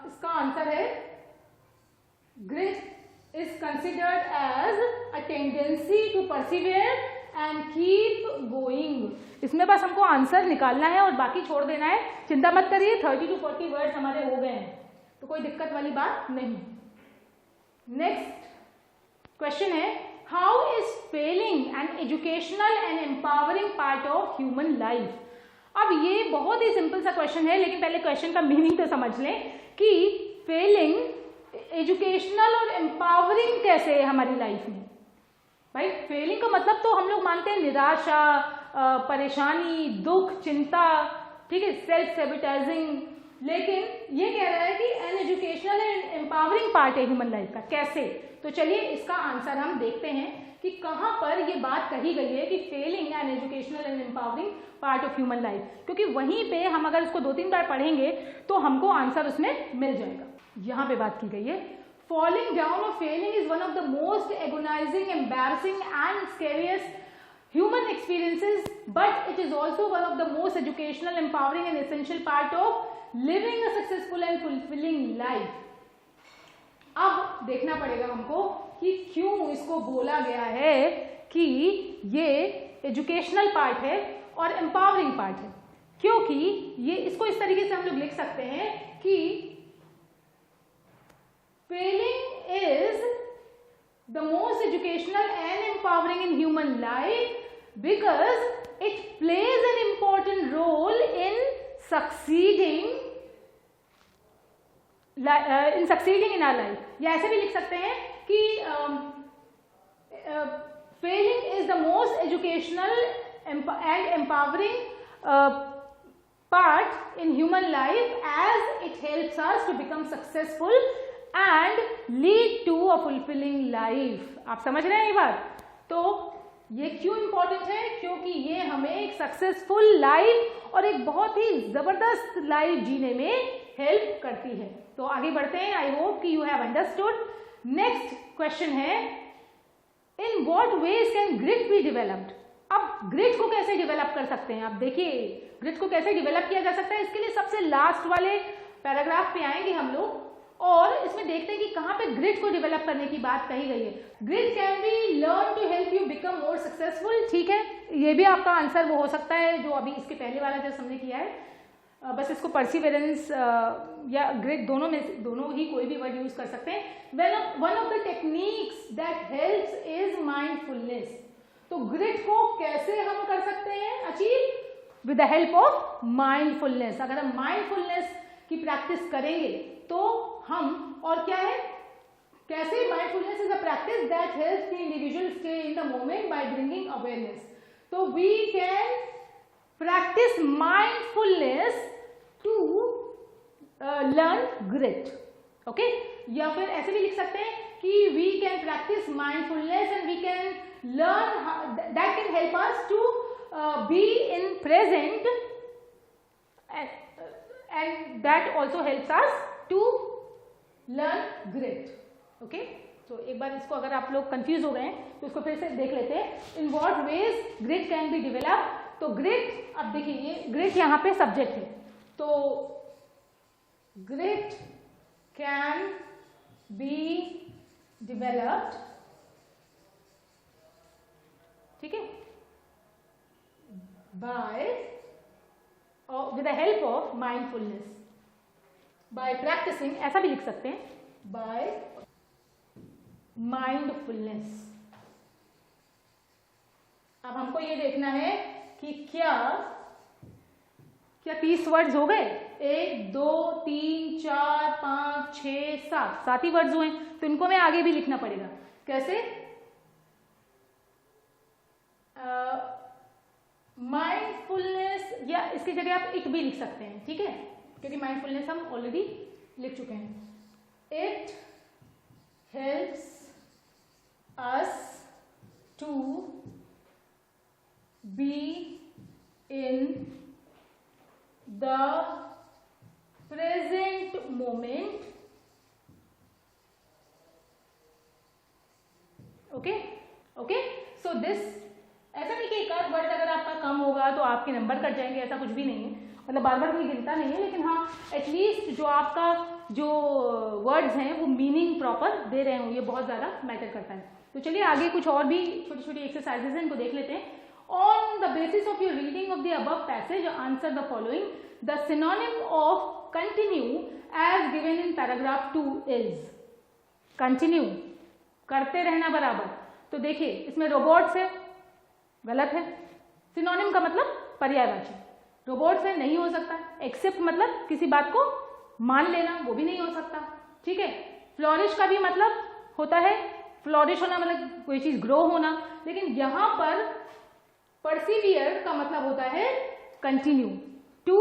[SPEAKER 1] इसका आंसर है। Grit is considered as a tendency to persevere and keep going. इसमें बस हमको आंसर निकालना है और बाकी छोड़ देना है। चिंता मत करिए, 30 to 40 वर्ड्स हमारे हो गए हैं, तो कोई दिक्कत वाली बात नहीं। नेक्स्ट क्वेश्चन है, how is failing an educational and empowering part of human life. अब ये बहुत ही सिंपल सा क्वेश्चन है, लेकिन पहले क्वेश्चन का मीनिंग तो समझ लें कि फेलिंग एजुकेशनल और एम्पावरिंग कैसे है हमारी लाइफ में। भाई फेलिंग का मतलब तो हम लोग मानते हैं निराशा, परेशानी, दुख, चिंता, ठीक है, सेल्फ सेबोटाइजिंग, लेकिन ये कह रहा है कि N educational and empowering part है ह्यूमन लाइफ का। कैसे, तो चलिए इसका आंसर हम देखते हैं कि कहां पर ये बात कही गई है कि failing an educational and empowering part of human life, क्योंकि वहीं पे हम अगर उसको 2-3 बार पढ़ेंगे तो हमको आंसर उसमें मिल जाएगा। यहां पे बात की गई है, falling down or failing is one of the most agonizing, embarrassing and scariest human experiences, but it is also one of the most educational, empowering and essential part of living a successful and fulfilling life. अब देखना पड़ेगा हमको कि क्यों इसको बोला गया है कि ये एजुकेशनल पार्ट है और एम्पावरिंग पार्ट है। क्योंकि ये इसको इस तरीके से हम लोग लिख सकते हैं कि failing is the most educational and empowering in human life because it plays an important role in succeeding in our life. या ऐसे भी लिख सकते हैं कि failing is the most educational and empowering part in human life as it helps us to become successful and lead to a fulfilling life. आप समझ रहे हैं ये बात? तो ये क्यों इंपॉर्टेंट है? क्योंकि ये हमें एक सक्सेसफुल लाइफ और एक बहुत ही जबरदस्त लाइफ जीने में हेल्प करती है। तो आगे बढ़ते हैं। आई होप कि you have understood. Next question है, in what ways can grit be developed? अब ग्रिट को कैसे डेवलप कर सकते हैं? आप देखिए ग्रिट को कैसे डेवलप किया जा सकता है। इसके लिए सबसे लास्ट वाले पैराग्राफ पे आएंगे हम लोग और इसमें देखते हैं कि कहां पे ग्रिट को डेवलप करने की बात कही गई है। Grit can be learn to help you become more successful. ठीक है, ये भी आपका आंसर वो हो सकता है जो अभी इसके पहले वाला जैसे हमने किया है। बस इसको परसिवेरेंस या ग्रिट दोनों ही कोई भी वर्ड यूज कर सकते हैं। One of the techniques that helps is mindfulness. तो ग्रिट को कैसे हम कर सकते हैं achieve? With the help of mindfulness. अगर हम माइंडफुलनेस की प्रैक्टिस करेंगे तो हम, और क्या है, कैसे? Mindfulness is a practice that helps the individual stay in the moment by bringing awareness. तो we can practise mindfulness to learn grit. Okay, या फिर ऐसे भी लिख सकते हैं कि we can practise mindfulness and we can learn that can help us to be in present and that also helps us to learn grit. Okay, तो एक बार इसको अगर आप लोग कंफ्यूज हो गए हैं तो इसको फिर से देख लेते हैं। In what ways grit can be develop? तो ग्रिट, अब देखिए ये ग्रिट यहाँ पे सब्जेक्ट है, तो ग्रिट कैन बी डेवलप्ड, ठीक है, by with the help of mindfulness, by practising, ऐसा भी लिख सकते हैं, बाय माइंडफुलनेस। अब हमको ये देखना है कि क्या 30 वर्ड्स हो गए? 1 2 3 4 5 6 7 ही वर्ड्स हुए, तो इनको मैं आगे भी लिखना पड़ेगा। कैसे? माइंडफुलनेस, या इसकी जगह आप इट भी लिख सकते हैं, ठीक है, क्योंकि माइंडफुलनेस हम ऑलरेडी लिख चुके हैं। It helps us to be in the present moment. Okay okay, so this, ऐसा नहीं कि एक आध वर्ड अगर आपका कम होगा तो आपके नंबर कट जाएंगे, ऐसा कुछ भी नहीं है, मतलब बार बार कोई गिनता नहीं है, लेकिन हाँ एटलीस्ट जो आपका जो वर्ड्स हैं वो मीनिंग प्रॉपर दे रहे हों, ये बहुत ज़्यादा मैटर करता है। तो चलिए आगे कुछ और भी छोटी छोटी एक्सरसाइजेज हैं, इनको देख लेते हैं। On the basis of your reading of the above passage answer the following. The synonym of continue as given in paragraph 2 is. Continue, करते रहना बराबर। तो देखिए इसमें रोबोट्स है, गलत है। सिनोनिम का मतलब पर्यायवाची, रोबोट से नहीं हो सकता। एक्सेप्ट मतलब किसी बात को मान लेना, वो भी नहीं हो सकता, ठीक है। फ्लोरिश का भी मतलब होता है, फ्लोरिश होना मतलब कोई चीज ग्रो होना, लेकिन यहां पर परसिवियर का मतलब होता है continue, to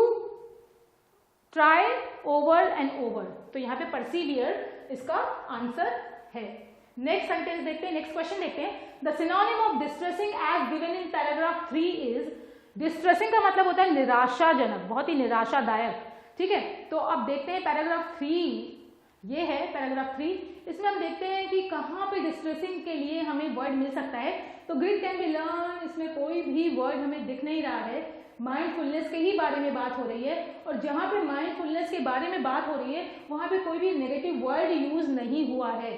[SPEAKER 1] try over and over. तो यहाँ पे परसिवियर इसका आंसर है। नेक्स्ट सेंटेंस देखते हैं, नेक्स्ट क्वेश्चन देखते हैं। The synonym of distressing as given in paragraph 3 is. Distressing का मतलब होता है निराशाजनक, बहुत ही निराशादायक, ठीक है। तो अब देखते हैं पैराग्राफ 3, ये है पैराग्राफ 3। इसमें हम देखते हैं कि कहाँ पे डिस्ट्रेसिंग के लिए हमें वर्ड मिल सकता है। तो ग्रिट कैन बी लर्न, इसमें कोई भी वर्ड हमें दिख नहीं रहा है। माइंडफुलनेस के ही बारे में बात हो रही है, और जहाँ पे माइंडफुलनेस के बारे में बात हो रही है वहाँ पे कोई भी नेगेटिव वर्ड यूज नहीं हुआ है,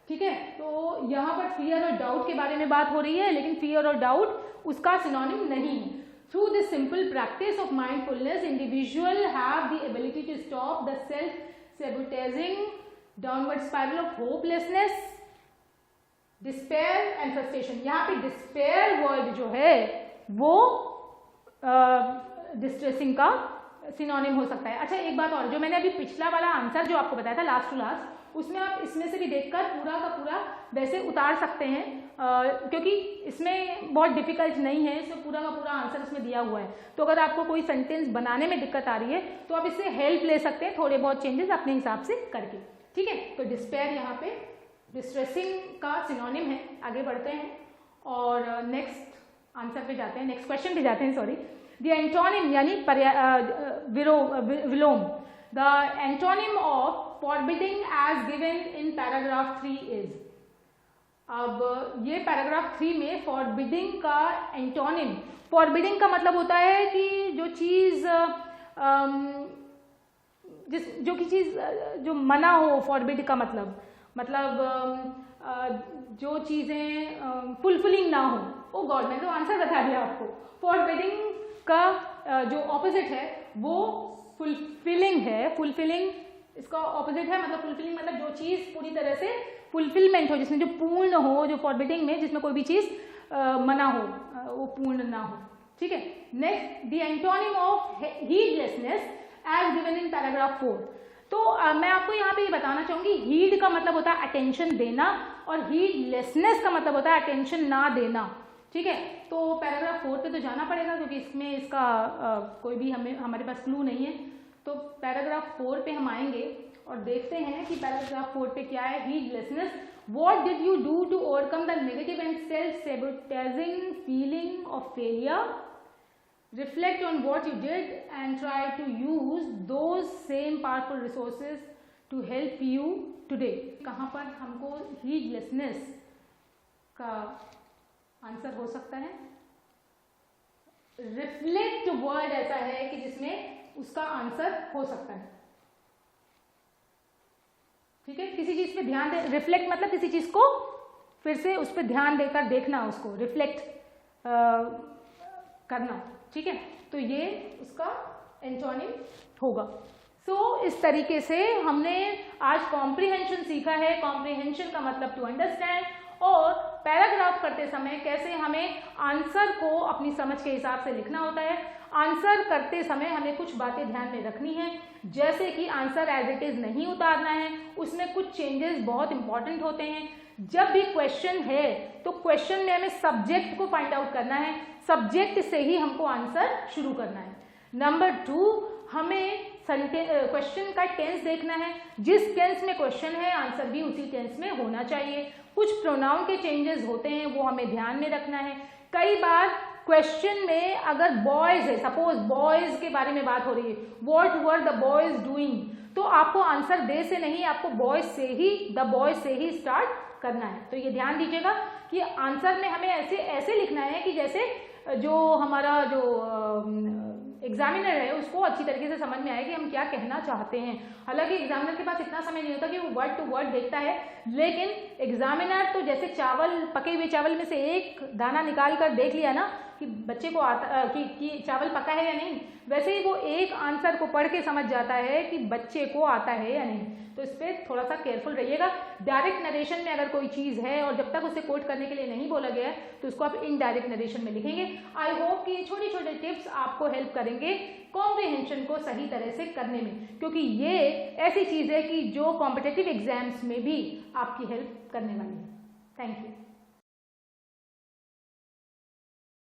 [SPEAKER 1] ठीक है। तो यहाँ पर फियर और डाउट के बारे में बात हो रही है, लेकिन फियर और डाउट उसका सिनोनिम नहीं है। Through this simple practice of mindfulness, individual have the ability to stop the self-sabotaging downward spiral of hopelessness, despair and frustration। यहाँ पे despair word जो है वो distressing का सिनोनिम हो सकता है। अच्छा एक बात और, जो मैंने अभी पिछला वाला आंसर जो आपको बताया था लास्ट टू लास्ट, उसमें आप इसमें से भी देखकर पूरा का पूरा वैसे उतार सकते हैं, क्योंकि इसमें बहुत डिफिकल्ट नहीं है, इसमें पूरा का पूरा आंसर इसमें दिया हुआ है। तो अगर आपको कोई सेंटेंस बनाने में दिक्कत आ रही है तो आप इससे हेल्प ले सकते हैं, थोड़े बहुत चेंजेस अपने हिसाब से करके, ठीक है, तो डिस्पेयर यहाँ पे डिस्ट्रेसिंग का सिनोनिम है। आगे बढ़ते हैं और नेक्स्ट आंसर पे जाते हैं, नेक्स्ट क्वेश्चन पे जाते हैं, सॉरी। द एंटोनिम यानी विलोम, the antonym of forbidding as given in paragraph 3 is. अब ये पैराग्राफ 3 में फॉरबिडिंग का एंटोनिम, फॉरबिडिंग का मतलब होता है कि जो चीज़ जो मना हो, फॉरबिड का मतलब जो चीज़ें फुलफिलिंग ना हो, ओ गॉड, मैंने तो आंसर बता दिया आपको। फॉरबिडिंग का जो ऑपोजिट है वो फुलफिलिंग है। फुलफिलिंग इसका ऑपोजिट है, मतलब फुलफिलिंग मतलब जो चीज़ पूरी तरह से फुलफिलमेंट हो, जिसमें जो पूर्ण हो, जो फॉरबिडिंग में जिसमें कोई भी चीज़ मना हो, वो पूर्ण ना हो, ठीक है। Next, the antonym of heedlessness as given in paragraph 4। तो मैं आपको यहाँ पे ये बताना चाहूंगी, हीड का मतलब होता है अटेंशन देना और हीडलेसनेस का मतलब होता है अटेंशन ना देना, ठीक है। तो पैराग्राफ 4 पे तो जाना पड़ेगा क्योंकि इसमें इसका कोई भी हमारे पास क्लू नहीं है। तो पैराग्राफ 4 पे हम आएंगे और देखते हैं कि पैराग्राफ 4 पे क्या है। Heedlessness, what did you do to overcome the negative and self sabotaging feeling of failure? Reflect on what you did and try to use those same powerful resources to help you today. कहाँ पर हमको heedlessness का answer हो सकता है? Reflect word ऐसा है कि जिसमें उसका आंसर हो सकता है, ठीक है। किसी चीज पे ध्यान दे, रिफ्लेक्ट मतलब किसी चीज को फिर से उस पर ध्यान देकर देखना, उसको रिफ्लेक्ट करना, ठीक है। तो ये उसका एंटोनिम होगा। सो इस तरीके से हमने आज कॉम्प्रिहेंशन सीखा है। कॉम्प्रिहेंशन का मतलब टू अंडरस्टैंड, और पैराग्राफ करते समय कैसे हमें आंसर को अपनी समझ के हिसाब से लिखना होता है। आंसर करते समय हमें कुछ बातें ध्यान में रखनी है, जैसे कि आंसर एज इट इज नहीं उतारना है, उसमें कुछ चेंजेस बहुत इंपॉर्टेंट होते हैं। जब भी क्वेश्चन है तो क्वेश्चन में हमें सब्जेक्ट को फाइंड आउट करना है, सब्जेक्ट से ही हमको आंसर शुरू करना है। नंबर 2, हमें क्वेश्चन का टेंस देखना है, जिस टेंस में क्वेश्चन है आंसर भी उसी टेंस में होना चाहिए। कुछ प्रोनाउन के चेंजेस होते हैं, वो हमें ध्यान में रखना है। कई बार क्वेश्चन में अगर बॉयज है, सपोज बॉयज के बारे में बात हो रही है, what were the boys doing, तो आपको आंसर दे से नहीं, आपको बॉयज से ही, द बॉयज से ही स्टार्ट करना है। तो ये ध्यान दीजिएगा कि आंसर में हमें ऐसे लिखना है कि जैसे जो हमारा जो एग्जामिनर है उसको अच्छी तरीके से समझ में आए कि हम क्या कहना चाहते हैं। हालांकि एग्जामिनर के पास इतना समय नहीं होता कि वो वर्ड टू वर्ड देखता है, लेकिन एग्जामिनर तो जैसे चावल, पके हुए चावल में से एक दाना निकाल कर देख लिया ना कि बच्चे को आता कि चावल पका है या नहीं, वैसे ही वो एक आंसर को पढ़ के समझ जाता है कि बच्चे को आता है या नहीं। तो इस पर थोड़ा सा केयरफुल रहिएगा। डायरेक्ट नरेशन में अगर कोई चीज़ है और जब तक उसे कोट करने के लिए नहीं बोला गया है तो उसको आप इनडायरेक्ट नरेशन में लिखेंगे। आई होप कि छोटे छोटे टिप्स आपको हेल्प करेंगे कॉम्प्रिहेंशन को सही तरह से करने में, क्योंकि ये ऐसी चीज़ है कि जो कॉम्पिटिटिव एग्जाम्स में भी आपकी हेल्प करने वाली है। Thank you.